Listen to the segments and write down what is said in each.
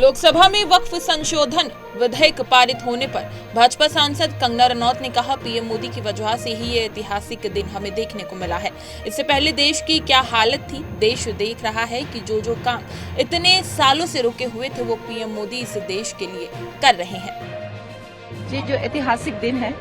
लोकसभा में वक्फ संशोधन विधेयक पारित होने पर भाजपा सांसद कंगना रनौत ने कहा, पीएम मोदी की वजह से ही ये ऐतिहासिक दिन हमें देखने को मिला है। इससे पहले देश की क्या हालत थी। देश देख रहा है कि जो काम इतने सालों से रुके हुए थे वो पीएम मोदी इस देश के लिए कर रहे हैं। ये जो ऐतिहासिक दिन है,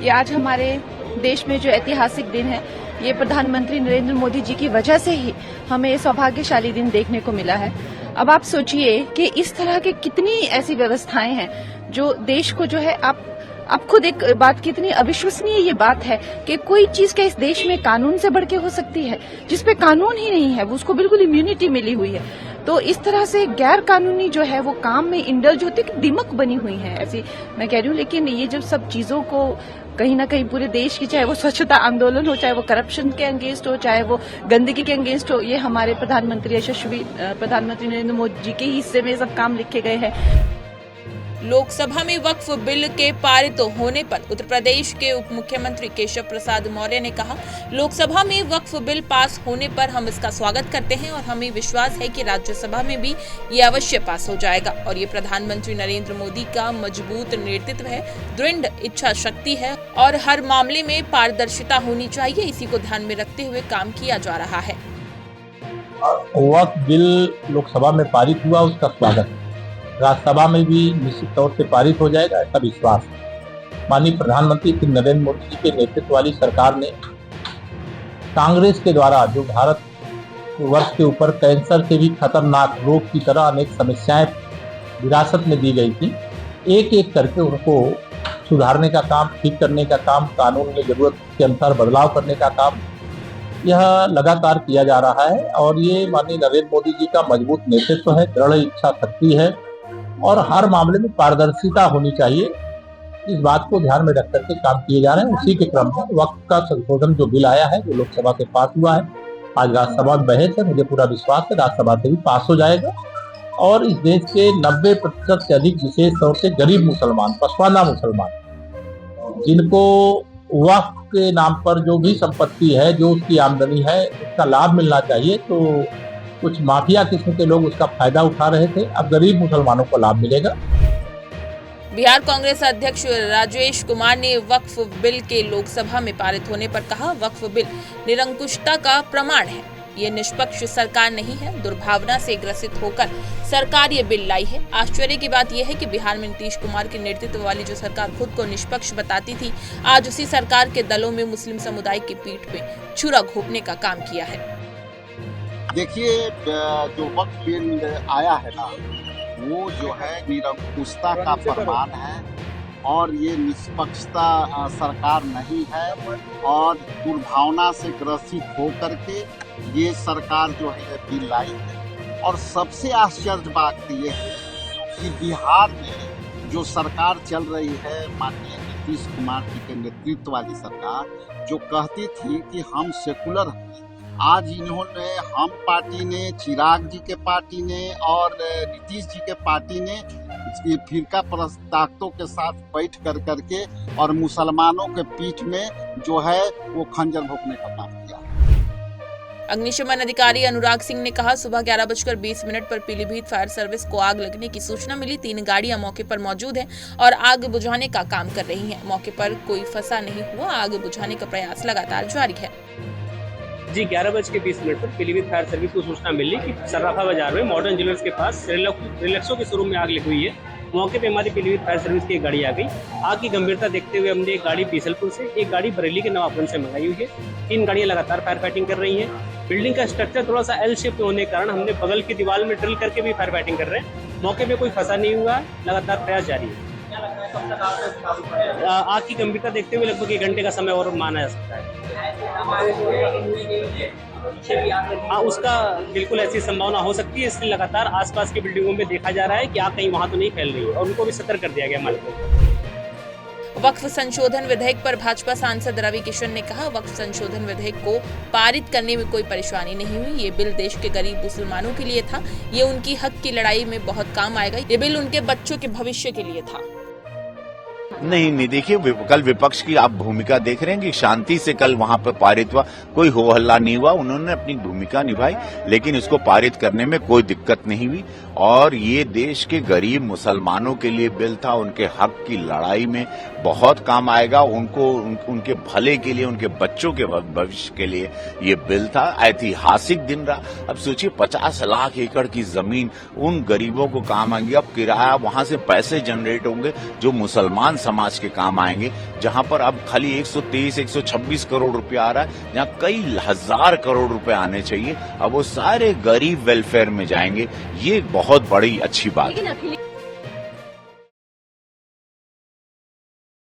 ये आज हमारे देश में जो ऐतिहासिक दिन है, ये प्रधानमंत्री नरेंद्र मोदी जी की वजह से ही हमें ये सौभाग्यशाली दिन देखने को मिला है। अब आप सोचिए कि इस तरह की कितनी ऐसी व्यवस्थाएं हैं जो देश को जो है, आप खुद एक बात, कितनी अविश्वसनीय ये बात है कि कोई चीज क्या इस देश में कानून से बढ़ के हो सकती है, जिसपे कानून ही नहीं है, उसको बिल्कुल इम्यूनिटी मिली हुई है। तो इस तरह से गैर कानूनी जो है वो काम में इंडल्ज होती है, दिमक बनी हुई है, ऐसी मैं कह रही हूँ। लेकिन ये जब सब चीजों को कहीं ना कहीं पूरे देश की, चाहे वो स्वच्छता आंदोलन हो, चाहे वो करप्शन के अगेंस्ट हो, चाहे वो गंदगी के अगेंस्ट हो, ये हमारे प्रधानमंत्री यशस्वी प्रधानमंत्री नरेंद्र मोदी जी के हिस्से में सब काम लिखे गए हैं। लोकसभा में वक्फ बिल के पारित होने पर उत्तर प्रदेश के उप मुख्यमंत्री केशव प्रसाद मौर्य ने कहा, लोकसभा में वक्फ बिल पास होने पर हम इसका स्वागत करते हैं और हमें विश्वास है कि राज्यसभा में भी ये अवश्य पास हो जाएगा। और ये प्रधानमंत्री नरेंद्र मोदी का मजबूत नेतृत्व है, दृढ़ इच्छा शक्ति है और हर मामले में पारदर्शिता होनी चाहिए। इसी को ध्यान में रखते हुए काम किया जा रहा है। वक्फ बिल लोकसभा में पारित हुआ, उसका स्वागत। राज्यसभा में भी निश्चित तौर से पारित हो जाएगा, ऐसा विश्वास है। माननीय प्रधानमंत्री श्री नरेंद्र मोदी जी के नेतृत्व वाली सरकार ने कांग्रेस के द्वारा जो भारत वर्ष के ऊपर कैंसर से भी खतरनाक रोग की तरह अनेक समस्याएं विरासत में दी गई थी, एक एक करके उनको सुधारने का काम, ठीक करने का काम, कानून में जरूरत के अनुसार बदलाव करने का काम, यह लगातार किया जा रहा है। और ये माननीय नरेंद्र मोदी जी का मजबूत नेतृत्व है, दृढ़ इच्छा शक्ति है और हर मामले में पारदर्शिता होनी चाहिए, इस बात को ध्यान में रख करके काम किए जा रहे हैं। उसी के क्रम में वक्फ का संशोधन जो बिल आया है, जो लोकसभा से पास हुआ है, आज राज्यसभा में बहस है। मुझे पूरा विश्वास है राज्यसभा से भी पास हो जाएगा और इस देश के 90% से अधिक, विशेष तौर से गरीब मुसलमान, पसमानदा मुसलमान, जिनको वक्फ के नाम पर जो भी संपत्ति है, जो उसकी आमदनी है, उसका लाभ मिलना चाहिए, तो कुछ माफिया किस्म के लोग उसका फायदा उठा रहे थे। अब गरीब मुसलमानों को लाभ मिलेगा। बिहार कांग्रेस अध्यक्ष राजेश कुमार ने वक्फ बिल के लोकसभा में पारित होने पर कहा, वक्फ बिल निरंकुशता का प्रमाण है। ये निष्पक्ष सरकार नहीं है, दुर्भावना से ग्रसित होकर सरकार ये बिल लाई है। आश्चर्य की बात यह है कि बिहार में नीतीश कुमार के नेतृत्व वाली जो सरकार खुद को निष्पक्ष बताती थी, आज उसी सरकार के दलों में मुस्लिम समुदाय की पीठ पे छुरा घोंपने का काम किया है। देखिए, जो वक्फ बिल आया है ना, वो जो है निरंकुशता का प्रमाण है और ये निष्पक्षता सरकार नहीं है और दुर्भावना से ग्रसित होकर के ये सरकार जो है बिल लाई है। और सबसे आश्चर्य बात ये है कि बिहार में जो सरकार चल रही है, माननीय नीतीश कुमार जी के नेतृत्व वाली सरकार, जो कहती थी कि हम सेकुलर हैं, आज इन्होंने, हम पार्टी ने, चिराग जी के पार्टी ने और नीतीश जी के पार्टी ने फिरका परस्त ताकतों के साथ बैठ कर करके और मुसलमानों के पीठ में जो है वो खंजर भोंकने का काम किया। अग्निशमन अधिकारी अनुराग सिंह ने कहा, सुबह 11:20 पर पीलीभीत फायर सर्विस को आग लगने की सूचना मिली। 3 गाड़ियां मौके पर मौजूद हैं और आग बुझाने का काम कर रही हैं। मौके पर कोई फंसा नहीं हुआ, आग बुझाने का प्रयास लगातार जारी है। जी 11:20 पर पीलीभीत फायर सर्विस को सूचना मिली कि सर्राफा बाजार में मॉडर्न ज्वेलर्स के पास रिलैक्सो के शोरूम में आग लगी हुई है। मौके पे हमारी पीलीभीत फायर सर्विस की एक गाड़ी आ गई। आग की गंभीरता देखते हुए हमने एक गाड़ी बीसलपुर से, एक गाड़ी बरेली के नवाबगंज से मंगाई हुई है। 3 गाड़ियां लगातार फायर फाइटिंग कर रही हैं। बिल्डिंग का स्ट्रक्चर थोड़ा सा एल शेप में होने के कारण हमने बगल की दीवार में ड्रिल करके भी फायर फाइटिंग कर रहे हैं। मौके पे कोई फंसा नहीं हुआ, लगातार प्रयास जारी है। आग की गंभीरता देखते हुए लगभग 1 घंटे का समय और माना जा सकता है। हाँ, उसका बिल्कुल ऐसी संभावना हो सकती है, इसलिए लगातार आसपास की बिल्डिंगों में देखा जा रहा है कि आग कहीं वहां तो नहीं फैल रही है और उनको भी सतर्क कर दिया गया मालिक को। वक्फ संशोधन विधेयक पर भाजपा सांसद रवि किशन ने कहा, वक्फ संशोधन विधेयक को पारित करने में कोई परेशानी नहीं हुई। ये बिल देश के गरीब मुसलमानों के लिए था, ये उनकी हक की लड़ाई में बहुत काम आएगा। ये बिल उनके बच्चों के भविष्य के लिए था। नहीं देखिए, कल विपक्ष की आप भूमिका देख रहे हैं कि शांति से कल वहां पर पारित हुआ, कोई हो हल्ला नहीं हुआ, उन्होंने अपनी भूमिका निभाई, लेकिन इसको पारित करने में कोई दिक्कत नहीं हुई। और ये देश के गरीब मुसलमानों के लिए बिल था, उनके हक की लड़ाई में बहुत काम आएगा, उनके भले के लिए, उनके बच्चों के भविष्य के लिए ये बिल था। ऐतिहासिक दिन रहा। अब सोचिए 50 लाख एकड़ की जमीन उन गरीबों को काम आएंगी, अब किराया वहां से पैसे जनरेट होंगे जो मुसलमान समाज के काम आएंगे, जहां पर अब खाली 123-126 करोड़ रुपया आ रहा है, जहां कई हजार करोड़ रुपए आने चाहिए, अब वो सारे गरीब वेलफेयर में जाएंगे। ये बहुत बड़ी अच्छी बात है।